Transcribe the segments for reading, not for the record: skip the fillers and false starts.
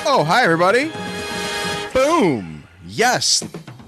Oh, hi, everybody. Boom. Yes.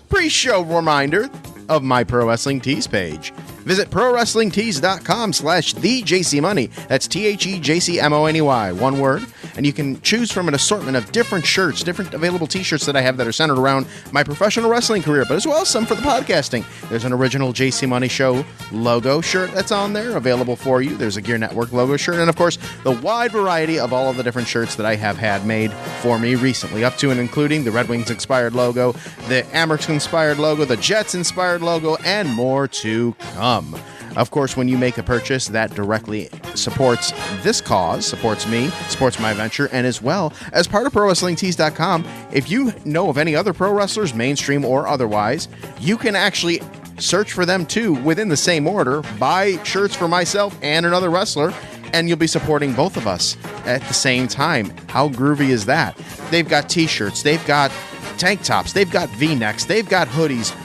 Pre-show reminder of my Pro Wrestling Tees page. Visit prowrestlingtees.com/thejcmoney. That's THEJCMONEY, one word. And you can choose from an assortment of different shirts, different available t-shirts that I have that are centered around my professional wrestling career, but as well as some for the podcasting. There's an original JC Money Show logo shirt that's on there, available for you. There's a GERE Network logo shirt, and of course, the wide variety of all of the different shirts that I have had made for me recently, up to and including the Red Wings inspired logo, the Amerks inspired logo, the Jets inspired logo, and more to come. Of course, when you make a purchase, that directly supports this cause, supports me, supports my venture, and as well as part of ProWrestlingTees.com, if you know of any other pro wrestlers, mainstream or otherwise, you can actually search for them too within the same order, buy shirts for myself and another wrestler, and you'll be supporting both of us at the same time. How groovy is that? They've got t-shirts, they've got tank tops, they've got v-necks, they've got hoodies,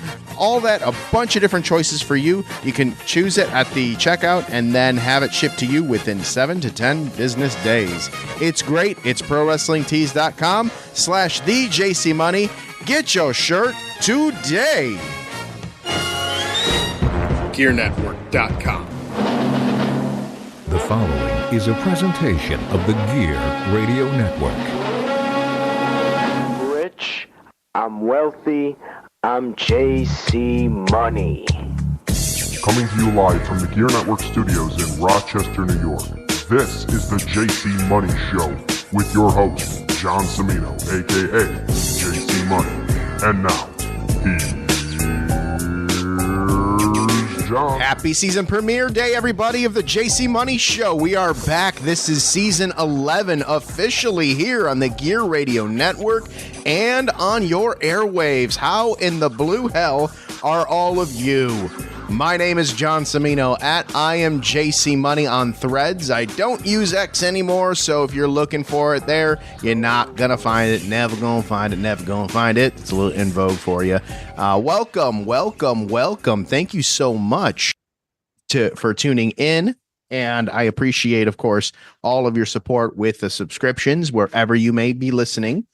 all that, a bunch of different choices for you. You can choose it at the checkout and then have it shipped to you within 7 to 10 business days. It's great. It's prowrestlingtees.com/thejcmoney. Get your shirt today. GERENetwork.com. The following is a presentation of the GERE Radio Network. I'm rich, I'm wealthy, I'm JC Money. Coming to you live from the GERE Network studios in Rochester, New York. This is the JC Money Show with your host, John Cimino, aka JC Money. And now, here's John. Happy season premiere day, everybody, of the JC Money Show. We are back. This is season 11, officially here on the GERE Radio Network and on your airwaves. How in the blue hell are all of you? My name is John Cimino at I am JC Money on Threads. I don't use X anymore, so if you're looking for it there, you're not gonna find it. Never gonna find it. Never gonna find it. It's a little in vogue for you. Welcome. Thank you so much for tuning in. And I appreciate, of course, all of your support with the subscriptions wherever you may be listening.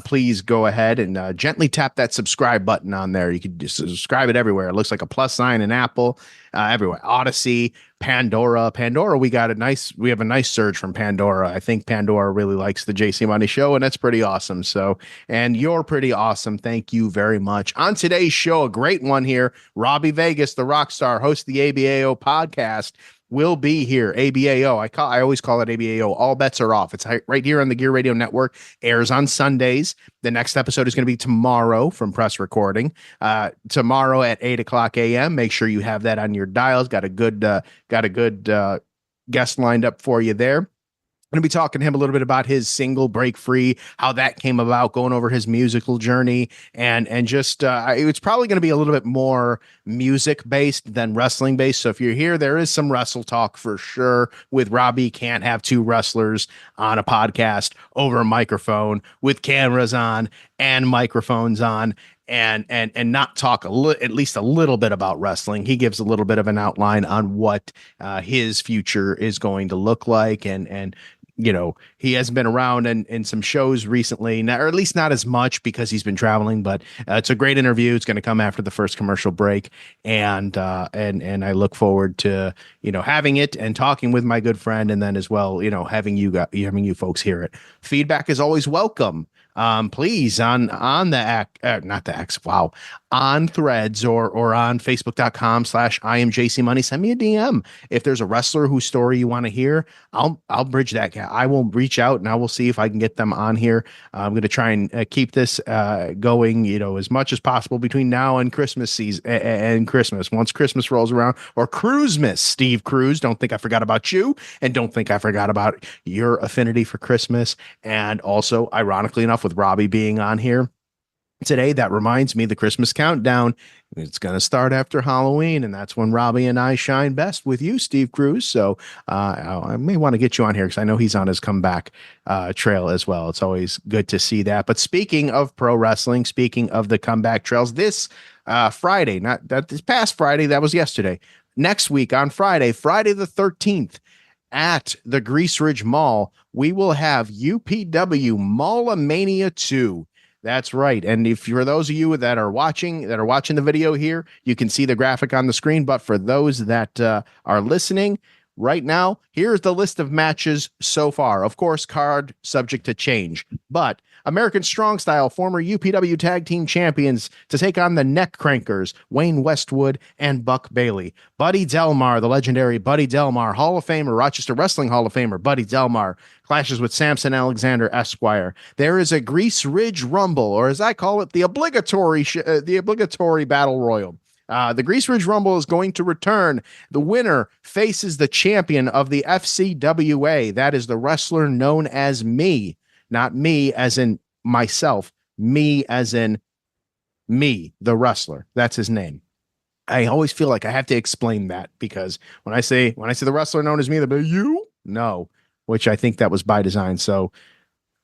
Please go ahead and gently tap that subscribe button on there. You can just subscribe it everywhere. It looks like a plus sign in Apple, everywhere. Odyssey, Pandora, we have a nice surge from Pandora. I think Pandora really likes the JC Money Show, and that's pretty awesome. So, and you're pretty awesome. Thank you very much. On today's show, a great one here. Robby Vegas, the rock star, host of the ABAO podcast, will be here. ABAO. I always call it ABAO. All bets are off. It's right here on the GERE Radio Network. Airs on Sundays. The next episode is going to be tomorrow from press recording. Tomorrow at 8:00 a.m. Make sure you have that on your dials. Got a good guest lined up for you there. I'm going to be talking to him a little bit about his single Break Free, how that came about, going over his musical journey, and just it's probably going to be a little bit more music based than wrestling based. So if you're here, there is some wrestle talk for sure with Robby. Can't have two wrestlers on a podcast over a microphone with cameras on and microphones on. And not talk at least a little bit about wrestling. He gives a little bit of an outline on what his future is going to look like, and you know, he has been around in some shows recently, or at least not as much because he's been traveling, but it's a great interview. It's going to come after the first commercial break. And I look forward to, having it and talking with my good friend. And then as well, having you folks hear it. Feedback is always welcome. Please on the on Threads or on Facebook.com/IamJCMoney, send me a DM. If there's a wrestler whose story you want to hear, I'll bridge that gap. I will reach out and I will see if I can get them on here. I'm going to try and keep this going, as much as possible between now and Christmas season and Christmas. Once Christmas rolls around, or Cruisemas, Steve Cruz. Don't think I forgot about you, and don't think I forgot about your affinity for Christmas. And also, ironically enough, with Robby being on here today, that reminds me, the Christmas countdown, it's going to start after Halloween, and that's when Robby and I shine best with you, Steve Cruz. So I may want to get you on here because I know he's on his comeback trail as well. It's always good to see that. But speaking of pro wrestling, speaking of the comeback trails, this Friday, not that this past Friday, that was yesterday. Next week on Friday the 13th, at the Grease Ridge Mall, we will have UPW Mall Mania 2. That's right. And if for those of you that are watching the video here, you can see the graphic on the screen. But for those that are listening right now, here's the list of matches so far. Of course, card subject to change. But American Strong Style, former UPW Tag Team Champions, to take on the Neck Crankers, Wayne Westwood and Buck Bailey. Buddy Delmar, the legendary Buddy Delmar, Hall of Famer, Rochester Wrestling Hall of Famer, Buddy Delmar, clashes with Samson Alexander Esquire. There is a Grease Ridge Rumble, or as I call it, the obligatory battle royal. The Grease Ridge Rumble is going to return. The winner faces the champion of the FCWA. That is the wrestler known as me. Not me as in myself, me as in me, the wrestler. That's his name. I always feel like I have to explain that because when I say the wrestler known as me, they'll be you? No, which I think that was by design. So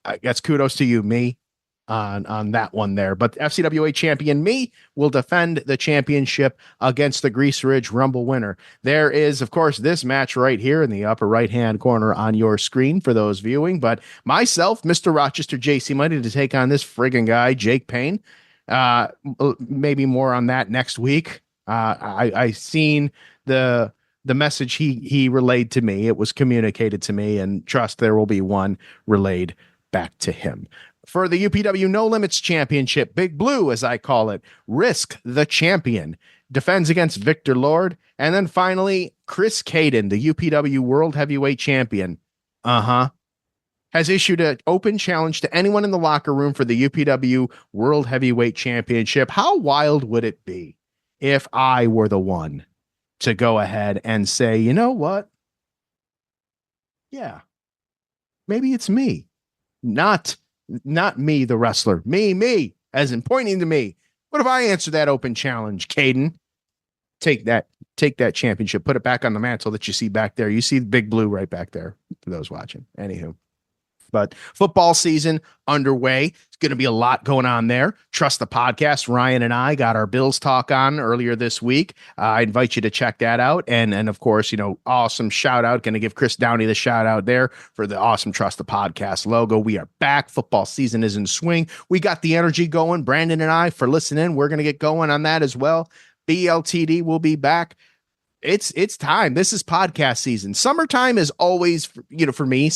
that's kudos to you, me, on that one there. But FCWA champion me will defend the championship against the Grease Ridge Rumble winner. There is, of course, this match right here in the upper right-hand corner on your screen for those viewing. But myself, Mr. Rochester JC Money, to take on this friggin' guy, Jake Payne. Maybe more on that next week. I seen the message he relayed to me. It was communicated to me, and trust there will be one relayed back to him. For the UPW No Limits Championship, Big Blue, as I call it, Risk the champion, defends against Victor Lord. And then finally, Chris Caden, the UPW World Heavyweight Champion, has issued an open challenge to anyone in the locker room for the UPW World Heavyweight Championship. How wild would it be if I were the one to go ahead and say, you know what? Yeah, maybe it's me. Not me, the wrestler. Me, as in pointing to me. What if I answer that open challenge, Caden? Take that championship, put it back on the mantle that you see back there. You see the Big Blue right back there for those watching. Anywho. But football season underway. It's going to be a lot going on there. Trust the podcast. Ryan and I got our Bills talk on earlier this week. I invite you to check that out. And of course, awesome shout out. Going to give Chris Downey the shout out there for the awesome Trust the Podcast logo. We are back. Football season is in swing. We got the energy going. Brandon and I, for listening, we're going to get going on that as well. BLTD will be back. It's time. This is podcast season. Summertime is always, for me,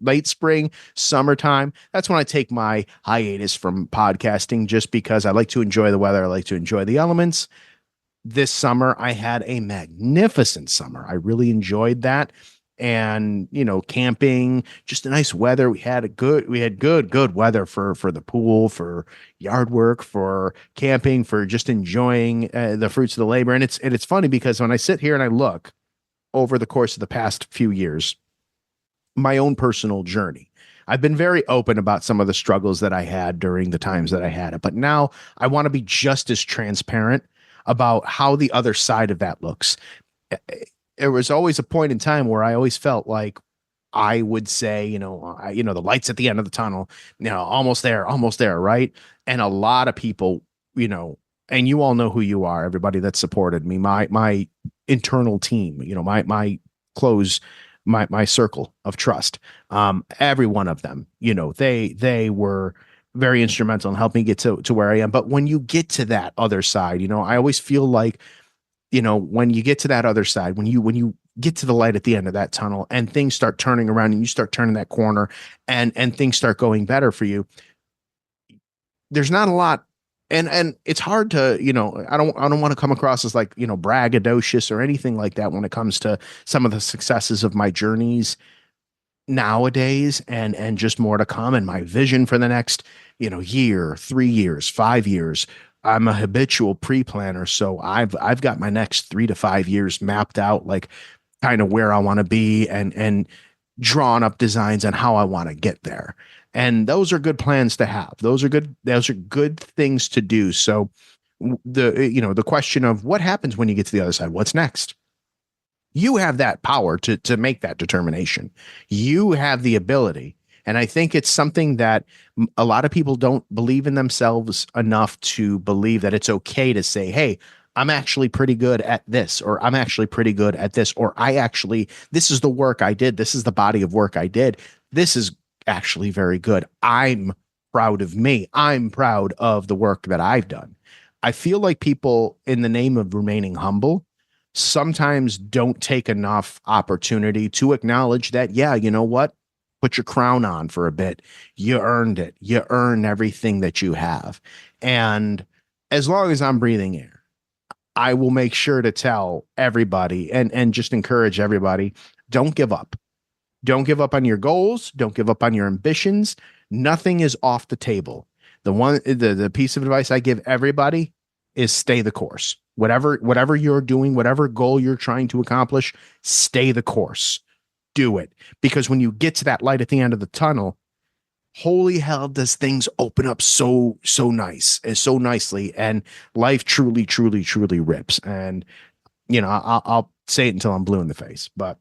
late spring, summertime. That's when I take my hiatus from podcasting, just because I like to enjoy the weather. I like to enjoy the elements. This summer, I had a magnificent summer. I really enjoyed that. And, camping, just a nice weather. We had good weather for the pool, for yard work, for camping, for just enjoying the fruits of the labor. And it's funny because when I sit here and I look over the course of the past few years, my own personal journey, I've been very open about some of the struggles that I had during the times that I had it. But now I want to be just as transparent about how the other side of that looks. There was always a point in time where I always felt like I would say, the lights at the end of the tunnel, almost there, right? And a lot of people, and you all know who you are, everybody that supported me, my internal team, my close, my circle of trust, every one of them, they were very instrumental in helping me get to where I am. But when you get to that other side, I always feel like, when you get to that other side, when you get to the light at the end of that tunnel and things start turning around and you start turning that corner and things start going better for you, there's not a lot. And it's hard to, I don't want to come across as like, braggadocious or anything like that when it comes to some of the successes of my journeys nowadays and just more to come. And my vision for the next, year, 3 years, 5 years. I'm a habitual pre-planner, so I've got my next 3 to 5 years mapped out, like kind of where I want to be and drawn up designs on how I want to get there. And those are good plans to have. Those are good things to do. So the question of what happens when you get to the other side, what's next? You have that power to make that determination. You have the ability. And I think it's something that a lot of people don't believe in themselves enough to believe that it's okay to say, hey, I'm actually pretty good at this, or I'm actually pretty good at this, or this is the work I did. This is the body of work I did. this is actually very good. I'm proud of me. I'm proud of the work that I've done. I feel like people, in the name of remaining humble, sometimes don't take enough opportunity to acknowledge that, yeah, you know what? Put your crown on for a bit. You earned it. You earn everything that you have. And as long as I'm breathing air, I will make sure to tell everybody and just encourage everybody, don't give up. Don't give up on your goals. Don't give up on your ambitions. Nothing is off the table. The piece of advice I give everybody is stay the course. Whatever you're doing, whatever goal you're trying to accomplish, stay the course. Do it. Because when you get to that light at the end of the tunnel, holy hell, does things open up so nice and so nicely, and life truly rips. And I'll say it until I'm blue in the face, but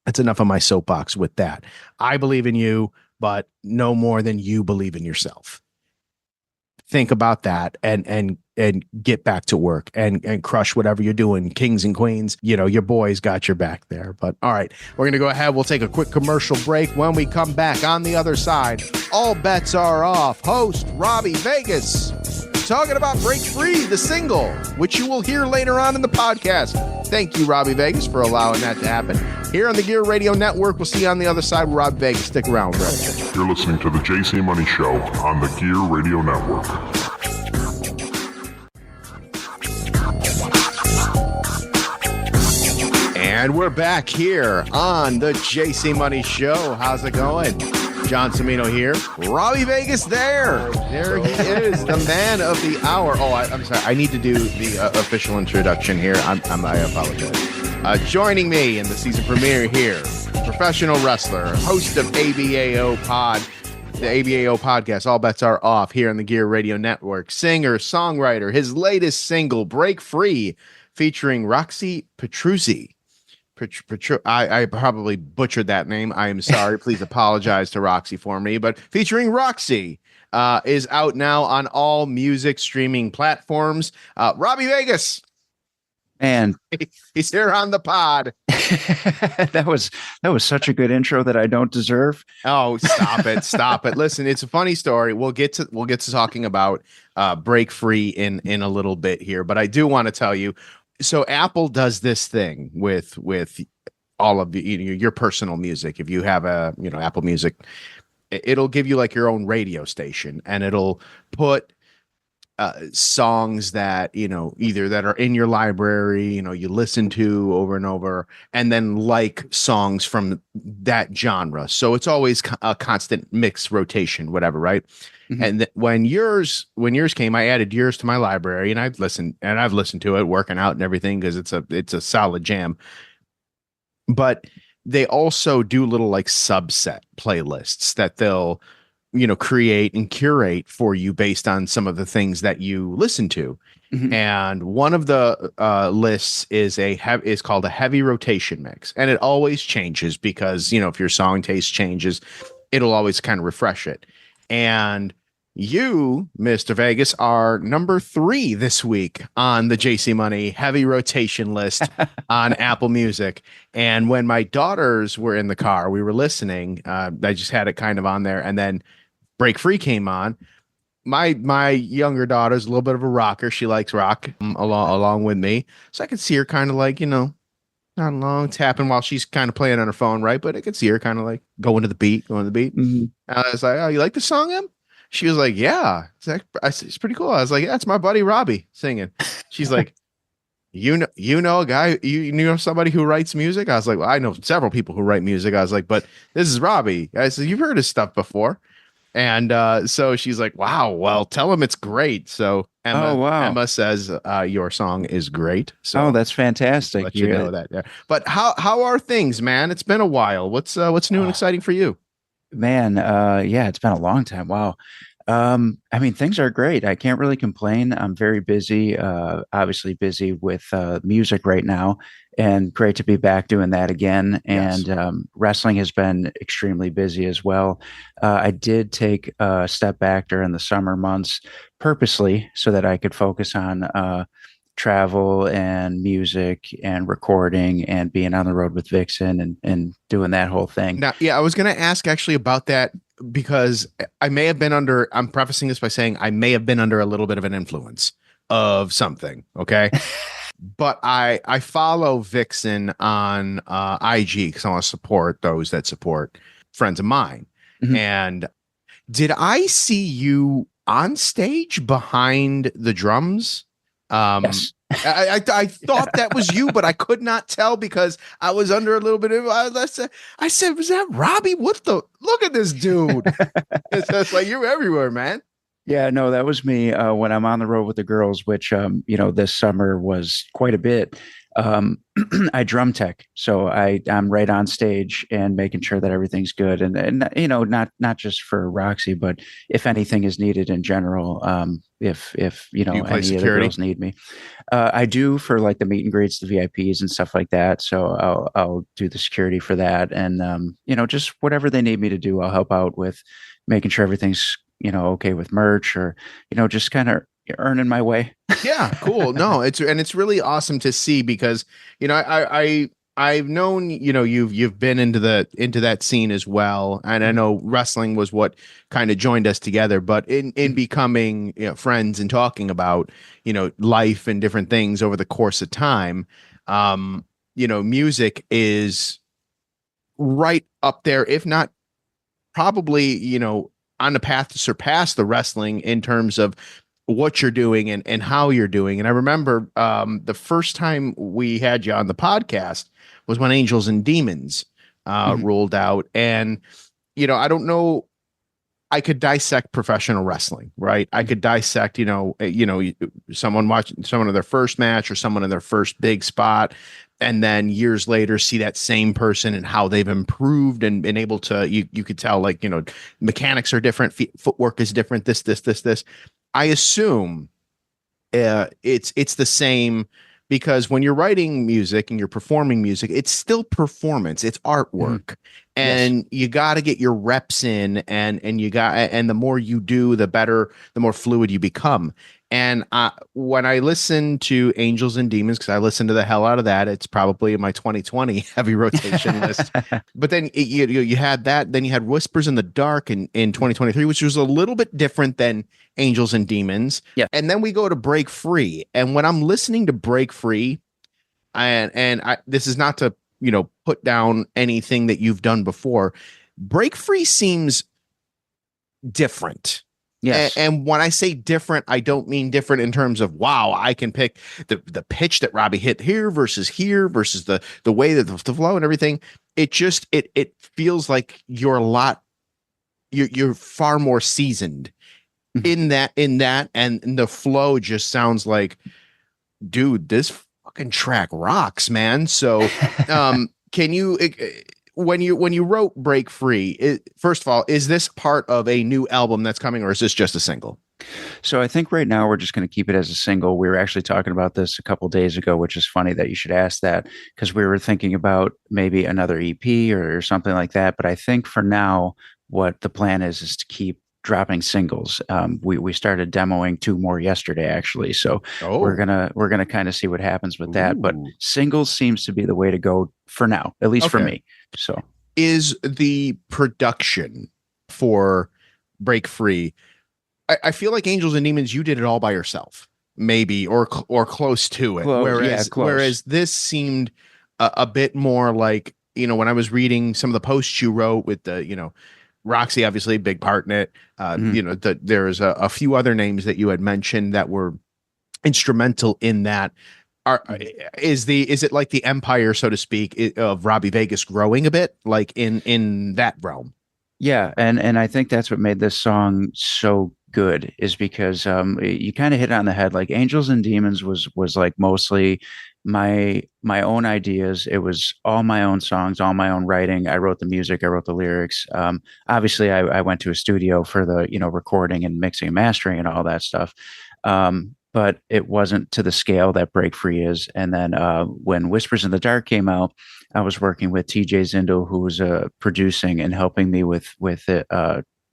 that's enough of my soapbox with that. I believe in you, but no more than you believe in yourself. Think about that and get back to work and crush whatever you're doing. Kings and queens, your boys got your back there. But all right, we're going to go ahead. We'll take a quick commercial break. When we come back on the other side, all bets are off. Host Robby Vegas talking about Break Free, the single, which you will hear later on in the podcast. Thank you, Robby Vegas, for allowing that to happen. Here on the GERE Radio Network, we'll see you on the other side with Robby Vegas. Stick around, bro. You're listening to the JC Money Show on the GERE Radio Network. And we're back here on the JC Money Show. How's it going? John Cimino here. Robby Vegas there. There he is, the man of the hour. Oh, I'm sorry. I need to do the official introduction here. I apologize. Joining me in the season premiere here, professional wrestler, host of ABAO Pod, the ABAO podcast, All Bets Are Off, here on the GERE Radio Network. Singer, songwriter, his latest single, Break Free, featuring Roxy Petruzzi. I probably butchered that name. I am sorry. Please apologize to Roxy for me. But featuring Roxy is out now on all music streaming platforms. Robby Vegas. Man, he's here on the pod. that was such a good intro that I don't deserve. Oh, stop it. Listen, it's a funny story. We'll get to talking about Break Free in a little bit here, but I do want to tell you. So Apple does this thing with all of your personal music. If you have Apple Music, it'll give you like your own radio station, and it'll put songs that either that are in your library, you listen to over and over, and then like songs from that genre. So it's always a constant mix rotation, whatever, right? Mm-hmm. And when yours came, I added yours to my library, and I've listened to it working out and everything, because it's a solid jam. But they also do little like subset playlists that they'll create and curate for you based on some of the things that you listen to. Mm-hmm. And one of the lists is called a heavy rotation mix, and it always changes because if your song taste changes, it'll always kind of refresh it. And you, Mr. Vegas, are number 3 this week on the JC Money heavy rotation list on Apple Music. And when my daughters were in the car, we were listening. I just had it kind of on there, and then Break Free came on. My younger daughter's a little bit of a rocker. She likes rock along with me, so I could see her kind of like not long tapping while she's kind of playing on her phone, right? But I could see her kind of like going to the beat. Mm-hmm. I was like, "Oh, you like the song, Em?" She was like, "Yeah, it's pretty cool." I was like, "Yeah, it's my buddy Robby singing." She's like, "You know a guy, you know somebody who writes music?" I was like, "Well, I know several people who write music." I was like, "But this is Robby." I said, "You've heard his stuff before." And so she's like, "Wow, well, tell him it's great." So Emma says your song is great. So that's fantastic. Let you know that. Yeah. But how are things, man? It's been a while. What's new and exciting for you? Man, it's been a long time. Wow. I mean, things are great. I can't really complain. I'm very busy, obviously busy with music right now, and great to be back doing that again. Yes. And wrestling has been extremely busy as well. I did take a step back during the summer months purposely so that I could focus on travel and music and recording and being on the road with Vixen and doing that whole thing. Now, yeah, I was going to ask actually about that because I may have been under, I'm prefacing this by saying I may have been under a little bit of an influence of something. Okay. But I follow Vixen on IG because I want to support those that support friends of mine. Mhm. And did I see you on stage behind the drums? Yes. I thought that was you, but I could not tell because I was under a little bit of. I said, "Was that Robby? What the? Look at this dude!" It's like you're everywhere, man. Yeah, no, that was me when I'm on the road with the girls, which this summer was quite a bit. I drum tech, so I'm right on stage and making sure that everything's good, and not just for Roxy, but if anything is needed in general, if Do you play any of the security? girls need me, I do for like the meet and greets, the VIPs and stuff like that. So I'll do the security for that, and just whatever they need me to do, I'll help out with making sure everything's okay with merch, or just kind of earning my way. Yeah, cool. No, it's really awesome to see because I've known you've been into that scene as well, and I know wrestling was what kind of joined us together. But in becoming friends and talking about life and different things over the course of time, music is right up there, if not probably on the path to surpass the wrestling in terms of what you're doing and how you're doing. And I remember the first time we had you on the podcast was when Angels and Demons rolled out. And, I don't know, I could dissect professional wrestling, right? I could dissect, someone watching someone in their first match or someone in their first big spot. And then years later, see that same person and how they've improved and been able to, you could tell mechanics are different. Footwork is different. This. I assume it's the same because when you're writing music and you're performing music, it's still performance. It's artwork, and you got to get your reps in, and the more you do, the better, the more fluid you become. And when I listen to Angels and Demons, because I listen to the hell out of that, it's probably in my 2020 heavy rotation list. But then you had that. Then you had Whispers in the Dark in 2023, which was a little bit different than Angels and Demons. Yeah. And then we go to Break Free. And when I'm listening to Break Free, and this is not to put down anything that you've done before, Break Free seems different. Yes. And when I say different, I don't mean different in terms of, wow, I can pick the pitch that Robby hit here versus the way that the flow and everything. It just, it feels like you're far more seasoned in that. And the flow just sounds like, dude, this fucking track rocks, man. So, can you, when you wrote Break Free, first of all, is this part of a new album that's coming, or is this just a single? So I think right now we're just going to keep it as a single. We were actually talking about this a couple days ago, which is funny that you should ask that, because we were thinking about maybe another EP or something like that. But I think for now, what the plan is to keep dropping singles. We started demoing 2 more yesterday, actually. So we're gonna kind of see what happens with that. But singles seems to be the way to go for now, at least for me. So is the production for Break Free? I feel like Angels and Demons, you did it all by yourself, maybe, or close to it. Whereas this seemed a bit more like, when I was reading some of the posts you wrote with the, Roxy, obviously a big part in it. There's a few other names that you had mentioned that were instrumental in that. Is it like the empire, so to speak, of Robby Vegas growing a bit, like in that realm? Yeah, and I think that's what made this song so good, is because you kind of hit it on the head. Like Angels and Demons was like mostly my own ideas. It was all my own songs, all my own writing. I wrote the music, I wrote the lyrics. Obviously, I went to a studio for the recording and mixing and mastering and all that stuff. But it wasn't to the scale that Break Free is. And then when Whispers in the Dark came out, I was working with TJ Zindel, who was producing and helping me with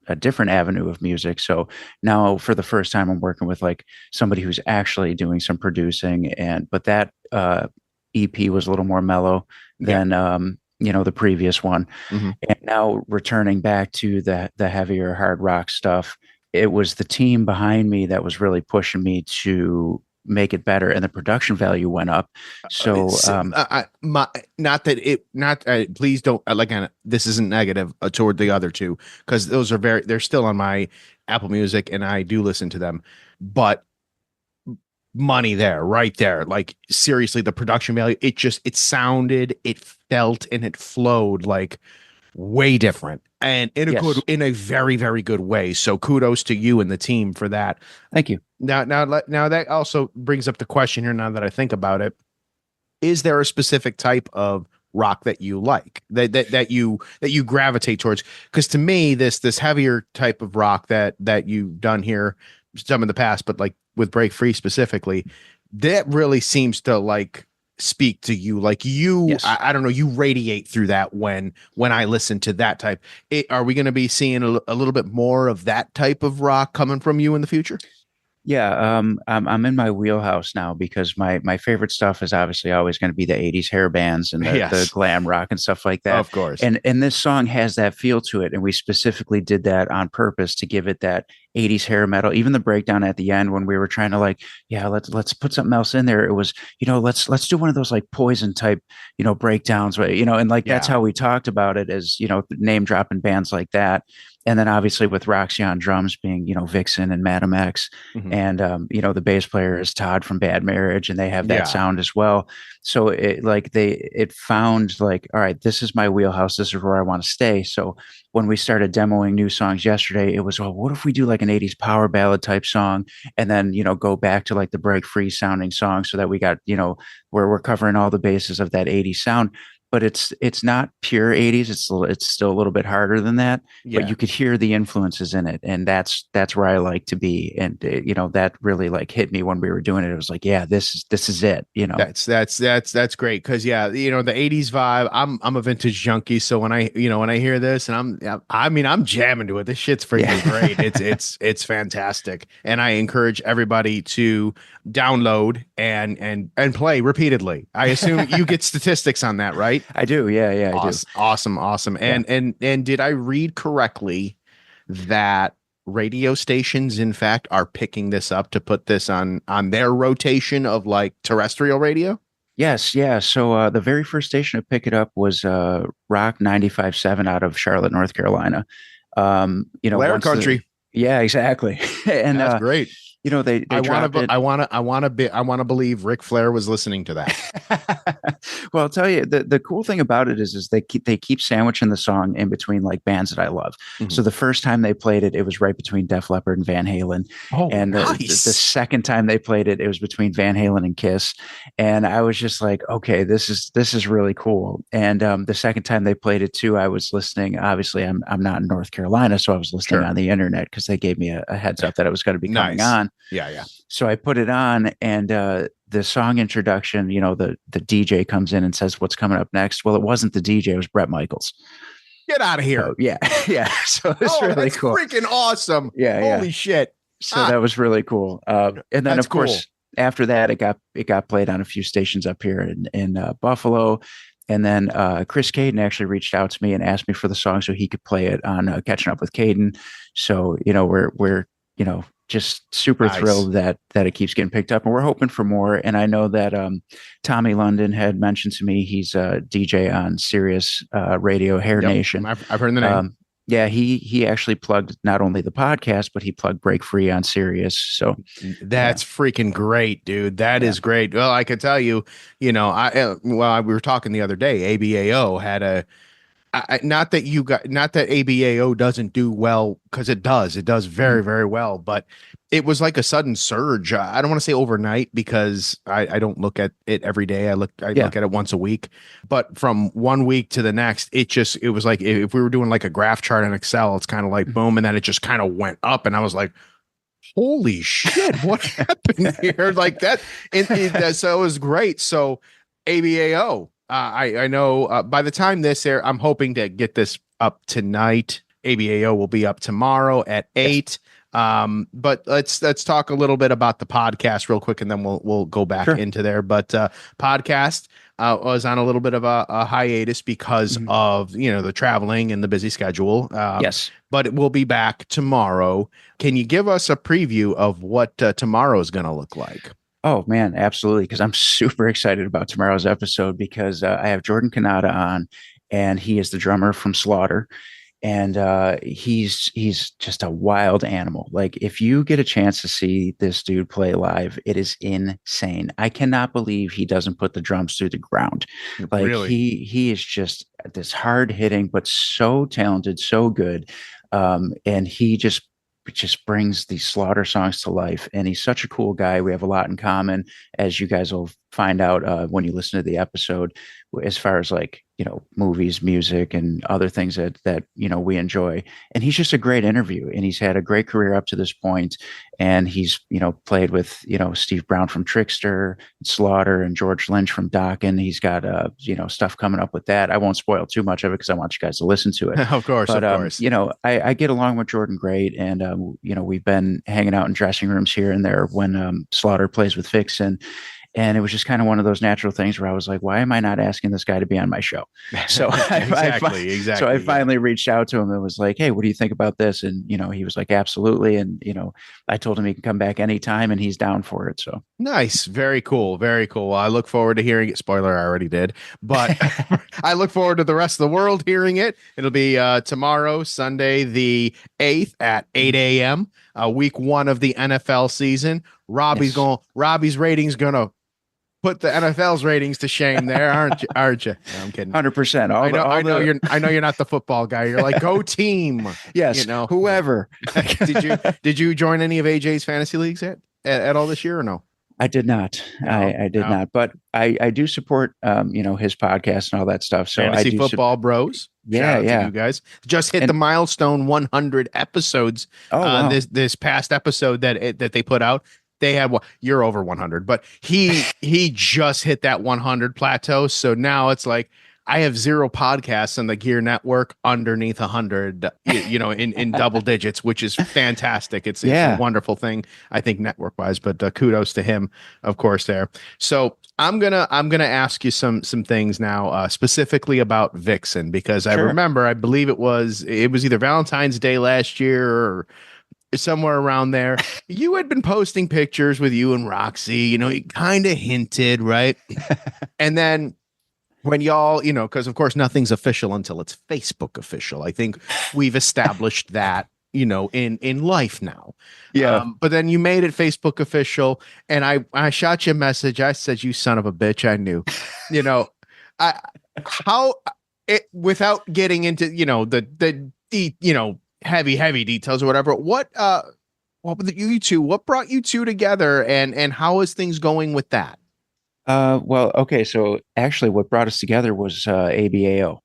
a different avenue of music. So now for the first time, I'm working with like somebody who's actually doing some producing, but that EP was a little more mellow than the previous one. Mm-hmm. And now returning back to the heavier hard rock stuff, it was the team behind me that was really pushing me to make it better, and the production value went up. So please don't this isn't negative toward the other two, because those are they're still on my Apple Music and I do listen to them, but money there, right there, like seriously, the production value, it sounded, it felt, and it flowed like way different, and in a very, very good way. So kudos to you and the team for that. Thank you. Now that also brings up the question here, now that I think about it, is there a specific type of rock that you like, that you gravitate towards? Because to me, this heavier type of rock that you've done here, some in the past, but like with Break Free specifically, that really seems to like speak to you, like you, yes. I don't know, you radiate through that when I listen to that type. Are we going to be seeing a little bit more of that type of rock coming from you in the future? Yeah, I'm in my wheelhouse now, because my favorite stuff is obviously always going to be the 80s hair bands and the glam rock and stuff like that. Of course. And this song has that feel to it, and we specifically did that on purpose to give it that 80s hair metal. Even the breakdown at the end, when we were trying to like, let's put something else in there, it was, let's do one of those like Poison type, breakdowns, right? And like that's how we talked about it, as name dropping bands like that. And then obviously with Roxy on drums being, Vixen and Madam X, mm-hmm. and the bass player is Todd from Bad Marriage, and they have that sound as well. So it found like, all right, this is my wheelhouse. This is where I want to stay. So when we started demoing new songs yesterday, it was, well, what if we do like an 80s power ballad type song, and then, go back to like the Break Free sounding song, so that we got, where we're covering all the bases of that 80s sound. But it's not pure 80s. It's still a little bit harder than that. Yeah. But you could hear the influences in it, and that's where I like to be. And that really like hit me when we were doing it. It was like, yeah, this is it. That's great, because the 80s vibe. I'm a vintage junkie, so when I hear this, and I'm jamming to it. This shit's freaking great. It's fantastic, and I encourage everybody to download and play repeatedly. I assume you get statistics on that, right? I do. Yeah. I do. Awesome. And did I read correctly that radio stations, in fact, are picking this up to put this on their rotation of like terrestrial radio? Yes. Yeah. So the very first station to pick it up was Rock 95.7 out of Charlotte, North Carolina. Blair country. Yeah, exactly. And that's great. They I want to believe Ric Flair was listening to that. Well, I'll tell you, the cool thing about it is they keep sandwiching the song in between like bands that I love. Mm-hmm. So the first time they played it, it was right between Def Leppard and Van Halen. Oh, and nice. The second time they played it, it was between Van Halen and Kiss. And I was just like, okay, this is really cool. And the second time they played it too, I was listening. Obviously, I'm not in North Carolina, so I was listening on the internet, because they gave me a heads up that it was going to be coming on. Yeah. So I put it on, and the song introduction, the DJ comes in and says, "What's coming up next?" Well, it wasn't the DJ; it was Bret Michaels. Get out of here! So, yeah. So it's really cool. Freaking awesome! Holy shit! So that was really cool. And then, of course, after that, it got played on a few stations up here in Buffalo. And then Chris Caden actually reached out to me and asked me for the song so he could play it on Catching Up with Caden. So we're just super thrilled that it keeps getting picked up, and we're hoping for more. And I know that Tommy London had mentioned to me he's a DJ on Sirius Radio, Hair Nation. I've heard the name. Yeah, he actually plugged not only the podcast, but he plugged Break Free on Sirius. So that's freaking great, dude. That is great. Well, I could tell you, we were talking the other day. ABAO had not that ABAO doesn't do well, because it does very, very well, but it was like a sudden surge. I don't want to say overnight, because I don't look at it every day. I look at it once a week, but from one week to the next, it was like, if we were doing like a graph chart in Excel, it's kind of like boom. And then it just kind of went up, and I was like, holy shit, what happened here? Like that. So it was great. So ABAO, I know by the time this air, I'm hoping to get this up tonight. ABAO will be up tomorrow at 8. But let's talk a little bit about the podcast real quick, and then we'll go back into there. But podcast was on a little bit of a hiatus because of the traveling and the busy schedule. Yes, but it will be back tomorrow. Can you give us a preview of what tomorrow is going to look like? Oh man, absolutely. Because I'm super excited about tomorrow's episode because I have Jordan Kanata on, and he is the drummer from Slaughter. And he's just a wild animal. Like, if you get a chance to see this dude play live, it is insane. I cannot believe he doesn't put the drums through the ground. Like, really? he is just this hard hitting, but so talented, so good. And he just brings these Slaughter songs to life. And he's such a cool guy. We have a lot in common, as you guys will find out when you listen to the episode, as far as like, movies, music, and other things that we enjoy. And he's just a great interview, and he's had a great career up to this point. And he's, played with, Steve Brown from Trickster, Slaughter, and George Lynch from Dokken. He's got, stuff coming up with that. I won't spoil too much of it because I want you guys to listen to it. Of course. I get along with Jordan great. And, we've been hanging out in dressing rooms here and there when Slaughter plays with Vixen. And it was just kind of one of those natural things where I was like, why am I not asking this guy to be on my show? So exactly. So I finally reached out to him and was like, hey, what do you think about this? And, he was like, absolutely. And, I told him he can come back anytime, and he's down for it. So nice. Very cool. Very cool. Well, I look forward to hearing it. Spoiler, I already did, but I look forward to the rest of the world hearing it. It'll be tomorrow, Sunday, the 8th at 8 a.m. Week 1 of the NFL season. Robby's ratings going to put the NFL's ratings to shame there, aren't you? No, I'm kidding. 100%. I know you're not the football guy. You're like, go team. Yes. Whoever. Did you join any of AJ's fantasy leagues at all this year or no? I did not. No, I did not. But I do support his podcast and all that stuff. So Fantasy I do Football Bros. Yeah. You guys just hit the milestone 100 episodes. Wow. This past episode that they put out. They had you're over 100, but he just hit that 100 plateau. So now it's like I have 0 podcasts on the GERE Network underneath 100, in double digits, which is fantastic. It's a wonderful thing, I think, network wise. But kudos to him, of course. There. So I'm gonna ask you some things now, specifically about Vixen, because I remember, I believe it was either Valentine's Day last year or somewhere around there. You had been posting pictures with you and Roxy, you kind of hinted, right? And then when y'all, because of course nothing's official until it's Facebook official. I think we've established that, in life now. Yeah. But then you made it Facebook official, and I shot you a message. I said, you son of a bitch. I knew, without getting into, the heavy details or whatever. What brought you two together, and how is things going with that? Well, okay. So actually what brought us together was ABAO.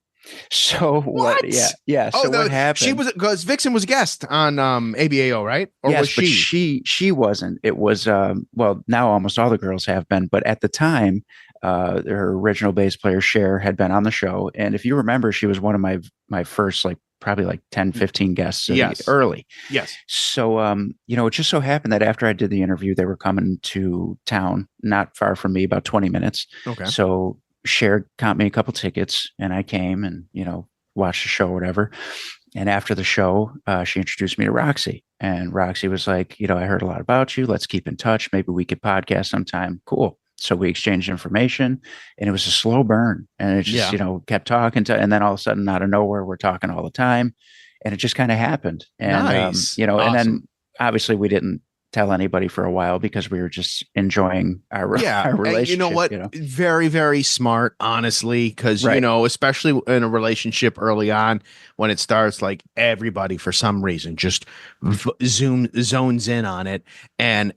So what? Yeah. So what happened? She was, because Vixen was a guest on ABAO, right? Or yes, was she? But she wasn't. It was well, now almost all the girls have been, but at the time, her original bass player Cher had been on the show, and if you remember, she was one of my first probably 10, 15 guests early. Yes. So, it just so happened that after I did the interview, they were coming to town, not far from me, about 20 minutes. Okay. So Cher got me a couple tickets, and I came and, watched the show or whatever. And after the show, she introduced me to Roxy, and Roxy was like, I heard a lot about you. Let's keep in touch. Maybe we could podcast sometime. Cool. So we exchanged information, and it was a slow burn, and it just, kept talking and then all of a sudden, out of nowhere, we're talking all the time, and it just kind of happened. And, nice. Awesome. And then obviously we didn't tell anybody for a while because we were just enjoying our relationship. And you know what? Very, very smart, honestly, because, especially in a relationship early on, when it starts, like, everybody for some reason just zones in on it. And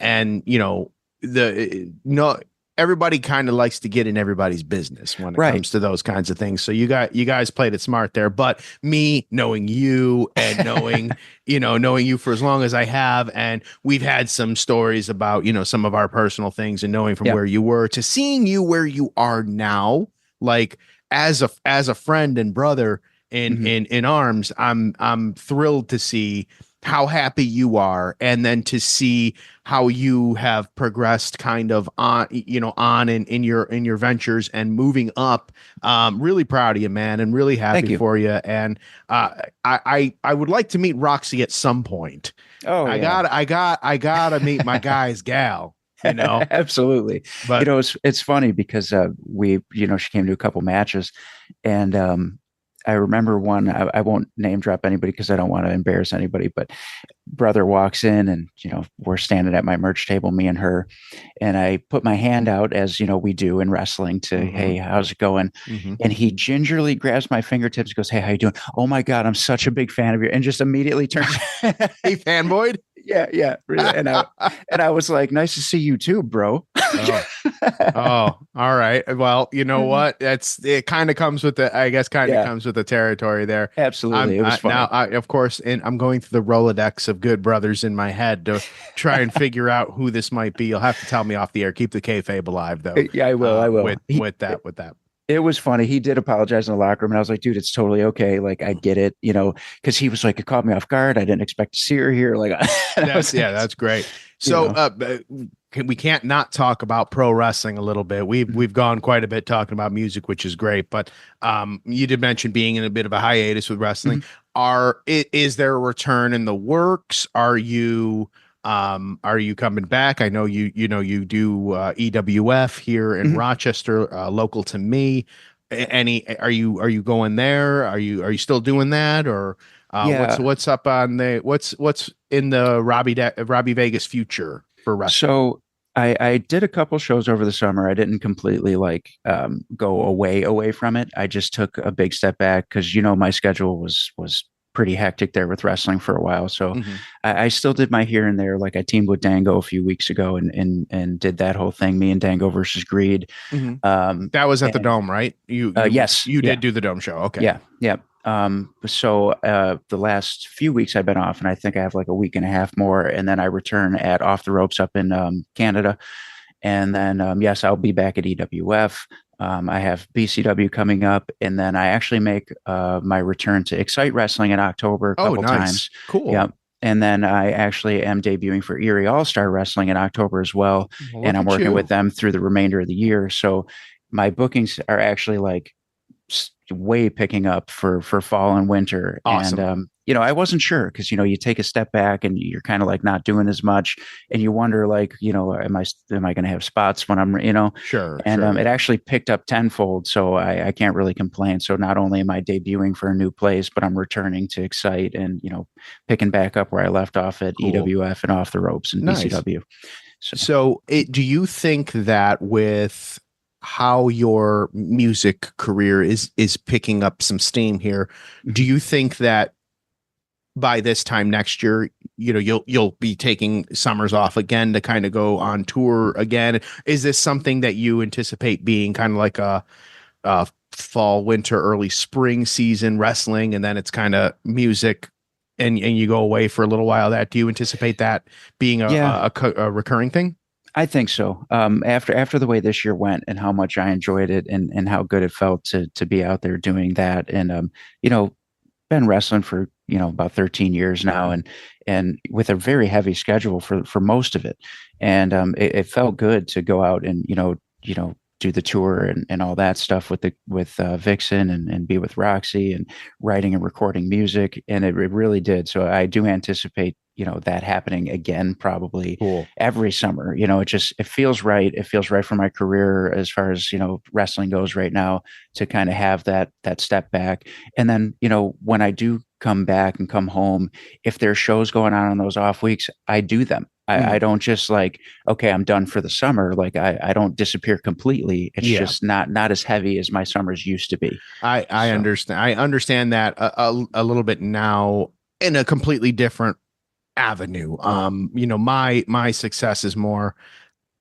everybody kind of likes to get in everybody's business when it comes to those kinds of things. So you guys played it smart there. But me knowing you and knowing you for as long as I have, and we've had some stories about, some of our personal things, and knowing from where you were to seeing you where you are now, like as a friend and brother, in arms, I'm thrilled to see how happy you are, and then to see how you have progressed kind of on, on in your ventures and moving up. Really proud of you, man, and really Thank happy you. for you. And I would like to meet Roxy at some point. Oh yeah. I gotta meet my guy's gal, Absolutely. but It's funny because she came to a couple matches, and I remember one. I won't name drop anybody because I don't want to embarrass anybody. But brother walks in, and we're standing at my merch table, me and her, and I put my hand out as we do in wrestling to, hey, how's it going? And he gingerly grabs my fingertips, goes, hey, how you doing? Oh my God, I'm such a big fan of you, and just immediately turns. He fanboyed. Yeah, really. And I was like, nice to see you too, bro. Oh, all right. Well, you know what? It kind of comes with comes with the territory there. Absolutely. It was fun. Now, of course, and I'm going through the Rolodex of good brothers in my head to try and figure out who this might be. You'll have to tell me off the air. Keep the kayfabe alive, though. Yeah, I will. I will. With that. It was funny. He did apologize in the locker room, and I was like, dude, it's totally okay. Like, I get it, because he was like, it caught me off guard. I didn't expect to see her here. Like, that's great. So, we can't not talk about pro wrestling a little bit. We've gone quite a bit talking about music, which is great. But you did mention being in a bit of a hiatus with wrestling. Is there a return in the works? Are you coming back? I know you do EWF here in Rochester, local to me. Are you going there? Are you still doing that, or what's up on what's in the Robby Vegas future for wrestling? So I did a couple shows over the summer. I didn't completely go away from it. I just took a big step back because my schedule was pretty hectic there with wrestling for a while. So I still did my here and there. Like, I teamed with Dango a few weeks ago and did that whole thing, me and Dango versus Greed. That was at the Dome, right? Yes, you did do the Dome show. Okay. Yeah. So the last few weeks I've been off, and I think I have like a week and a half more, and then I return at Off the Ropes up in Canada. And then, yes, I'll be back at EWF. I have BCW coming up, and then I actually make my return to Excite Wrestling in October a couple times. Cool. Yeah. And then I actually am debuting for Erie All-Star Wrestling in October as well. And I'm working with them through the remainder of the year. So my bookings are actually way picking up for fall and winter. Awesome. And I wasn't sure because you take a step back and you're kind of not doing as much, and you wonder am I going to have spots when I'm sure. It actually picked up tenfold, so I can't really complain. So not only am I debuting for a new place, but I'm returning to Excite and picking back up where I left off at EWF and Off the Ropes and BCW. So do you think that with how your music career is picking up some steam here, do you think that by this time next year, you'll be taking summers off again to kind of go on tour again? Is this something that you anticipate being kind of like a fall, winter, early spring season wrestling, and then it's kind of music and you go away for a little while? Do you anticipate that being a recurring thing? I think so. After the way this year went and how much I enjoyed it and how good it felt to be out there doing that. And, been wrestling for, about 13 years now and with a very heavy schedule for most of it. And it felt good to go out and, do the tour and all that stuff with Vixen and be with Roxy and writing and recording music. And it really did. So I do anticipate, that happening again, probably every summer. It feels right. It feels right for my career as far as, wrestling goes right now, to kind of have that step back. And then, when I do come back and come home, if there's shows going on those off weeks, I do them. I don't just okay, I'm done for the summer. I don't disappear completely. It's just not as heavy as my summers used to be. I understand. I understand that a little bit now in a completely different avenue. My success is more,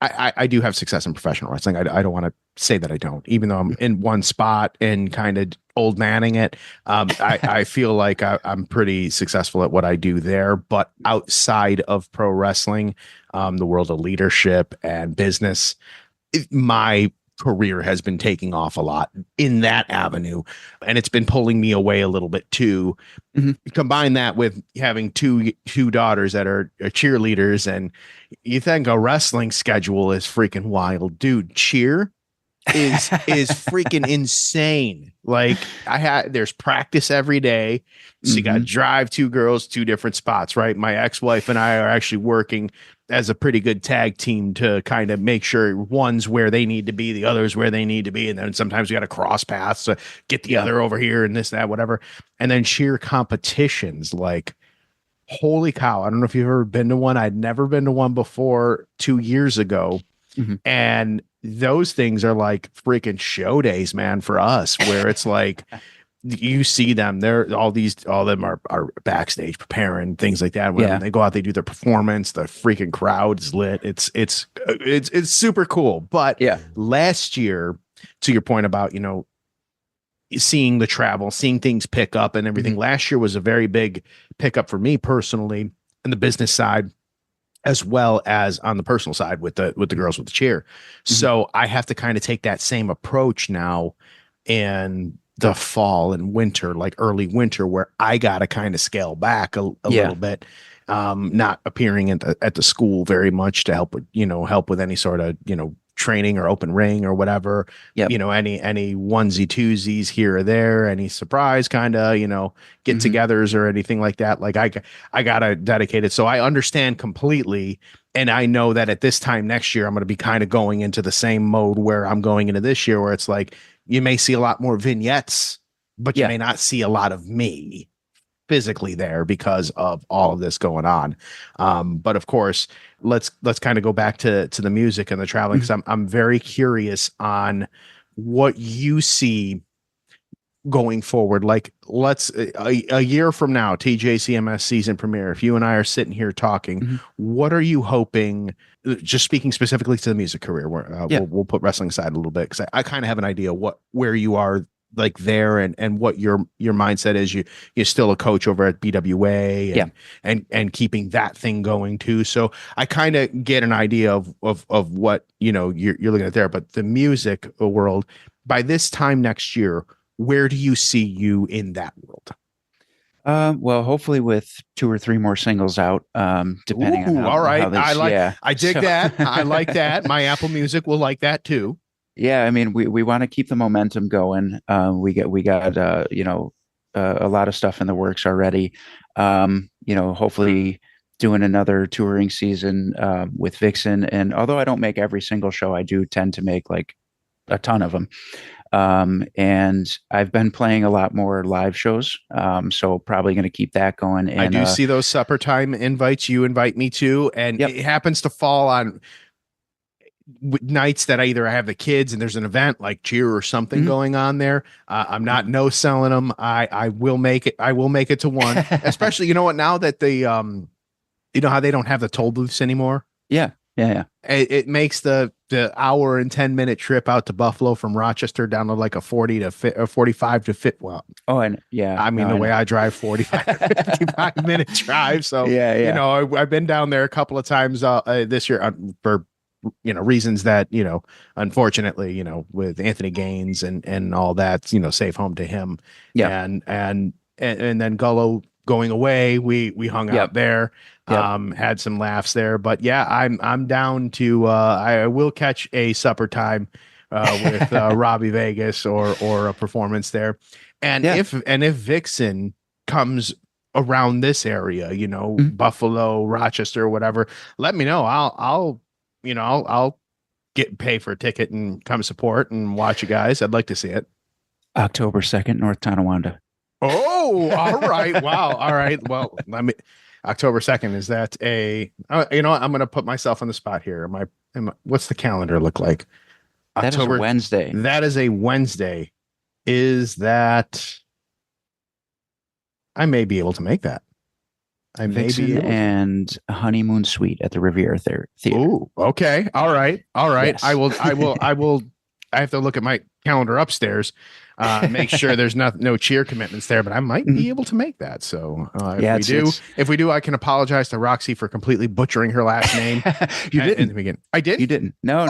I do have success in professional wrestling. I don't want to say that I don't, even though I'm in one spot and kind of old manning it. I feel like I'm pretty successful at what I do there, but outside of pro wrestling, the world of leadership and business, my career has been taking off a lot in that avenue, and it's been pulling me away a little bit too. Combine that with having two daughters that are cheerleaders, and you think a wrestling schedule is freaking wild, dude. Cheer is freaking insane. Like there's practice every day. So you got to drive two girls, two different spots, right? My ex-wife and I are actually working as a pretty good tag team to kind of make sure one's where they need to be, the other's where they need to be. And then sometimes we got to cross paths to get the other over here and this, that, whatever. And then cheer competitions, like, holy cow. I don't know if you've ever been to one. I'd never been to one before 2 years ago. And those things are like freaking show days, man, for us, where it's like, you see them, all of them are backstage preparing, things like that. When they go out, they do their performance, the freaking crowd is lit. It's super cool. But last year, to your point about, seeing the travel, seeing things pick up and everything, last year was a very big pickup for me personally in the business side, as well as on the personal side with the girls with the cheer. So I have to kind of take that same approach now in the fall and winter, like early winter, where I got to kind of scale back a little bit, not appearing at the school very much to help with any sort of, training or open ring or whatever, any onesie twosies here or there, any surprise kind of, get togethers or anything like that. Like I gotta dedicate it. So I understand completely. And I know that at this time next year, I'm going to be kind of going into the same mode where I'm going into this year, where it's like, you may see a lot more vignettes, but you may not see a lot of me physically there because of all of this going on. But of course, let's kind of go back to the music and the traveling, because I'm very curious on what you see going forward. Like, let's a year from now, TJCMS season premiere, if you and I are sitting here talking, what are you hoping, just speaking specifically to the music career, where we'll put wrestling aside a little bit, because I kind of have an idea where you are like there, and what your mindset is. You're still a coach over at BWA and keeping that thing going too. So I kind of get an idea of what, you're looking at there. But the music world, by this time next year, where do you see you in that world? Well, hopefully with 2 or 3 more singles out, depending on how, all right. I dig that. I like that. My Apple Music will like that too. Yeah, I mean, we want to keep the momentum going. We got a lot of stuff in the works already. Hopefully doing another touring season with Vixen. And although I don't make every single show, I do tend to make like a ton of them. And I've been playing a lot more live shows. So probably going to keep that going. And I do see those supper time invites you invite me to, and it happens to fall on nights that I either have the kids and there's an event like cheer or something going on there. I'm not no selling them. I will make it. I will make it to one, especially, now that the, how they don't have the toll booths anymore. Yeah. It makes the hour and 10-minute trip out to Buffalo from Rochester down to like a 40 to 45 to fit. Well, the way I drive 45 to 55-minute drive. So, I've been down there a couple of times this year for, reasons that, unfortunately, with Anthony Gaines and all that, safe home to him. Yeah. And then Gullo going away, we hung out there, had some laughs there, but I'm down to, I will catch a supper time with Robby Vegas or a performance there. And if Vixen comes around this area, Buffalo, Rochester, whatever, let me know. I'll pay for a ticket and come support and watch you guys. I'd like to see it. October 2nd, North Tonawanda. Oh, all right. Wow. All right. Well, October 2nd, is that I'm going to put myself on the spot here. What's the calendar look like? That is a Wednesday. That is a Wednesday. Is that, I may be able to make that. Vixen and a honeymoon suite at the Riviera Theater. Oh, okay. All right. Yes. I have to look at my calendar upstairs, make sure there's no cheer commitments there, but I might be able to make that. So if we do, I can apologize to Roxy for completely butchering her last name. You didn't. In the beginning. I did. You didn't. No.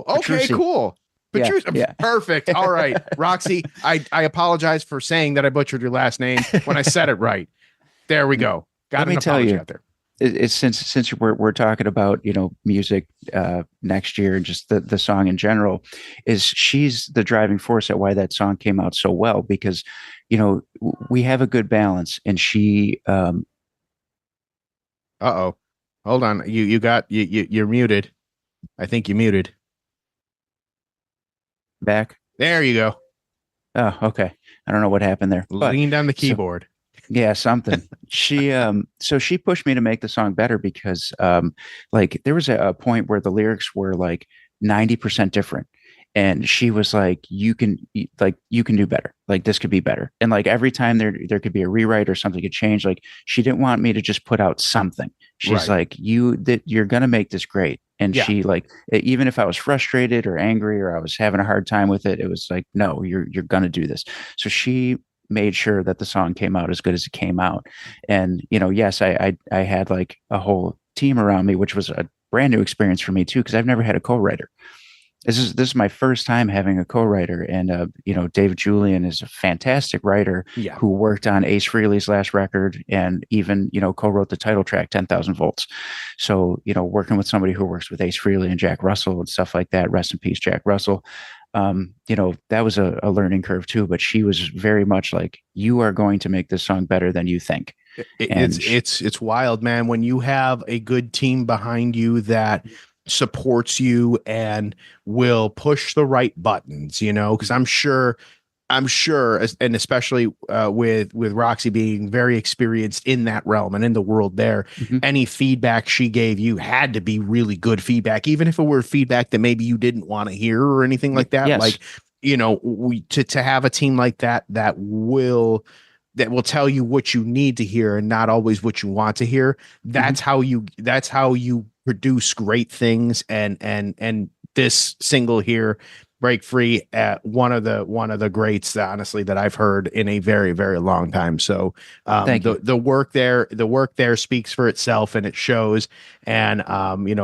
Oh, okay, cool. Patricia, yeah. perfect. All right, Roxy, I apologize for saying that I butchered your last name when I said it right. There we go. Got an apology out there. It's since we're talking about music next year and just the song in general, is she's the driving force at why that song came out so well, because we have a good balance, and she Uh-oh. Hold on. You're muted. I think you muted. back. There you go. Oh, okay. I don't know what happened there. Leaned on the keyboard. Yeah, something. So she pushed me to make the song better, because like there was a point where the lyrics were like 90% different. And she was like, you can do better. Like, this could be better. And like every time there could be a rewrite or something could change. Like, she didn't want me to just put out something. She's like, you're going to make this great. And she, like, even if I was frustrated or angry or I was having a hard time with it, it was like, no, you're going to do this. So she made sure that the song came out as good as it came out. And, yes, I had like a whole team around me, which was a brand new experience for me too, because I've never had a co-writer. This is my first time having a co-writer, and David Julian is a fantastic writer who worked on Ace Frehley's last record, and even co-wrote the title track 10,000 Volts. So working with somebody who works with Ace Frehley and Jack Russell and stuff like that, rest in peace Jack Russell, that was a learning curve too. But she was very much like, you are going to make this song better than you think. It's wild, man, when you have a good team behind you that supports you and will push the right buttons, because I'm sure, and especially with Roxy being very experienced in that realm and in the world there, any feedback she gave you had to be really good feedback, even if it were feedback that maybe you didn't want to hear or anything like that. Yes. Like, to have a team like that will tell you what you need to hear and not always what you want to hear. That's how you produce great things. And this single here, Break Free, one of the greats, honestly, that I've heard in a very, very long time. So the work there speaks for itself, and it shows. And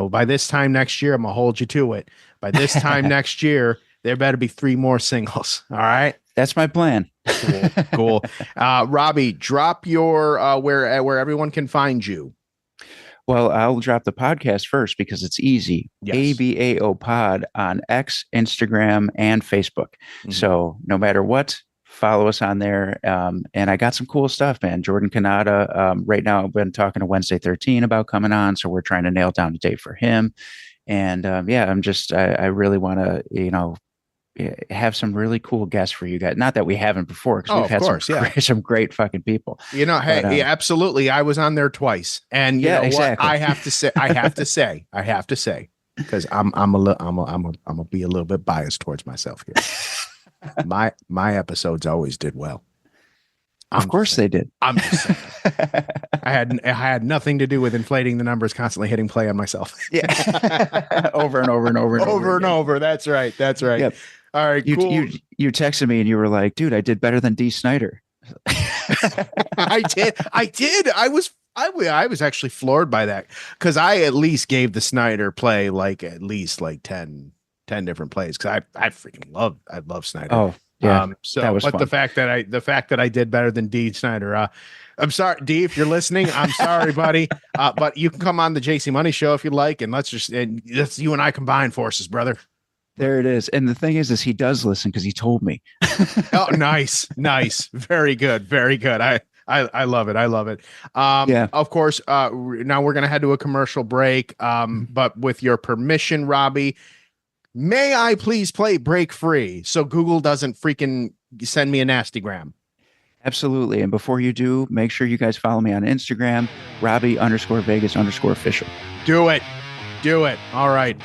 by this time next year, I'm gonna hold you to it. By this time next year, there better be 3 more singles. All right. That's my plan. Cool. Robby, drop your where everyone can find you. Well, I'll drop the podcast first because it's easy. Yes. ABAO Pod on X, Instagram, and Facebook. So no matter what, follow us on there. And I got some cool stuff, man. Jordan Kanata. Right now, I've been talking to Wednesday 13 about coming on, so we're trying to nail down a date for him. And I really want to, have some really cool guests for you guys. Not that we haven't before, because we've had some great fucking people. Hey, absolutely. I was on there twice, and you know exactly what? I have to say, because I'm gonna be a little bit biased towards myself here. my episodes always did well. Of course they did. I'm just saying. I had nothing to do with inflating the numbers, constantly hitting play on myself. Yeah. over and over and over and over. That's right. Yep. All right. You, cool. you texted me and you were like, dude, I did better than Dee Snider. I did. I was actually floored by that, because I at least gave the Snider play at least 10 different plays, because I freaking love Snider. Oh. Yeah, that was fun. the fact that I did better than Dee Snider, I'm sorry, Dee, if you're listening, I'm sorry, buddy. But you can come on the JC Money Show if you'd like, and let's you and I combine forces, brother. There it is. And the thing is he does listen, because he told me. Oh, nice. Very good. I love it. Of course, now we're gonna head to a commercial break. But with your permission, Robby, may I please play Break Free so Google doesn't freaking send me a nasty gram? Absolutely. And before you do, make sure you guys follow me on Instagram, Robby_Vegas_official. Do it. All right.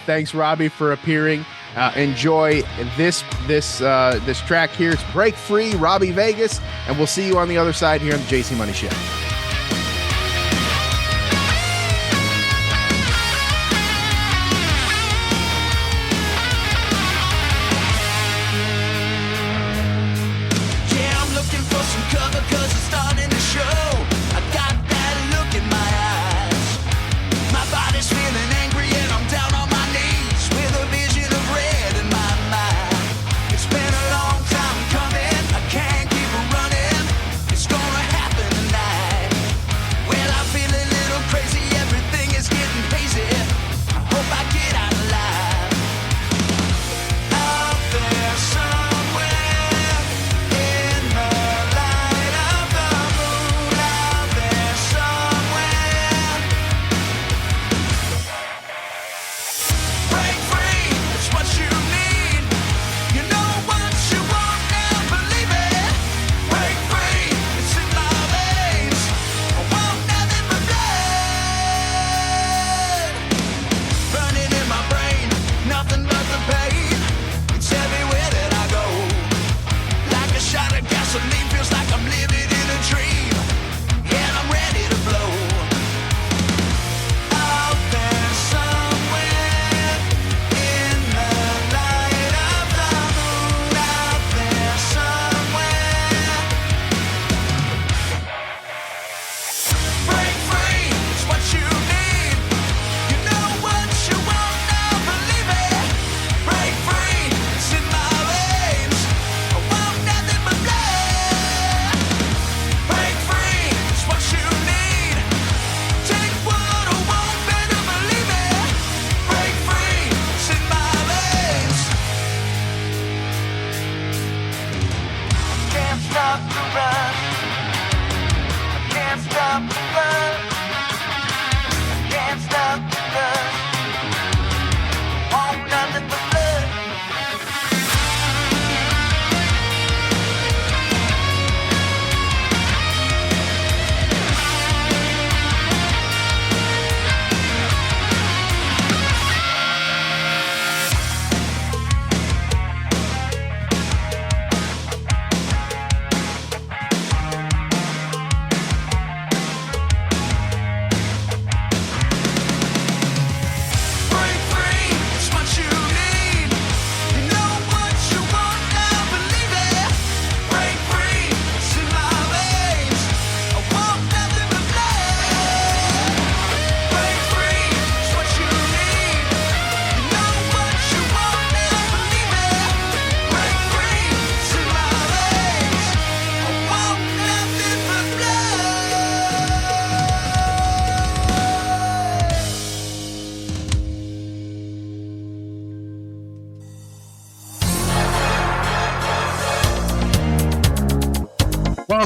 Thanks, Robby, for appearing. Enjoy this track here. It's Break Free, Robby Vegas, and we'll see you on the other side here on the JC Money Show. Feeling angry and I'm down on my knees with a vision of red in my mind.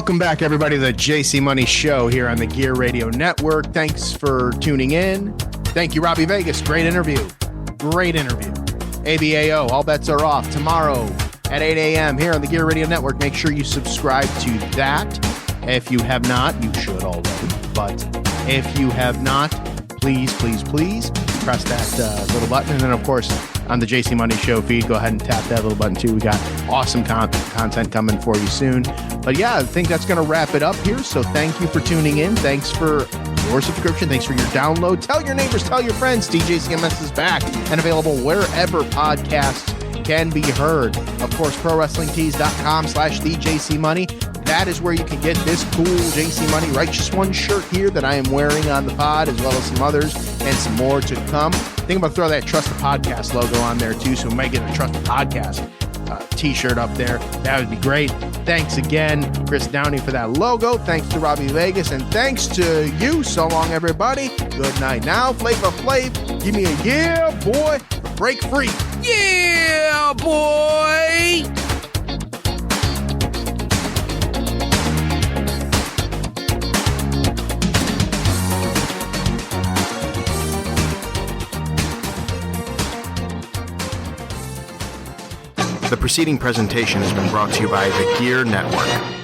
Welcome back, everybody, to the JC Money Show here on the GERE Radio Network. Thanks for tuning in. Thank you, Robby Vegas. Great interview. Great interview. ABAO, all bets are off tomorrow at 8 a.m. here on the GERE Radio Network. Make sure you subscribe to that. If you have not, you should already. But if you have not, please press that little button. And then, of course, on the JC Money Show feed, go ahead and tap that little button, too. We got awesome content coming for you soon. But, yeah, I think that's going to wrap it up here. So thank you for tuning in. Thanks for your subscription. Thanks for your download. Tell your neighbors, tell your friends. DJCMS is back and available wherever podcasts can be heard. Of course, ProWrestlingTees.com/TheJCMoney. That is where you can get this cool JC Money Righteous One shirt here that I am wearing on the pod, as well as some others and some more to come. Think about throwing that Trust the Podcast logo on there too, so we might get a Trust the Podcast t-shirt up there. That would be great. Thanks again, Chris Downey, for that logo. Thanks to Robby Vegas, and thanks to you. So long, everybody. Good night. Now, Flavor Flav, give me a yeah, boy. Break free. Yeah, boy. The preceding presentation has been brought to you by the GERE Network.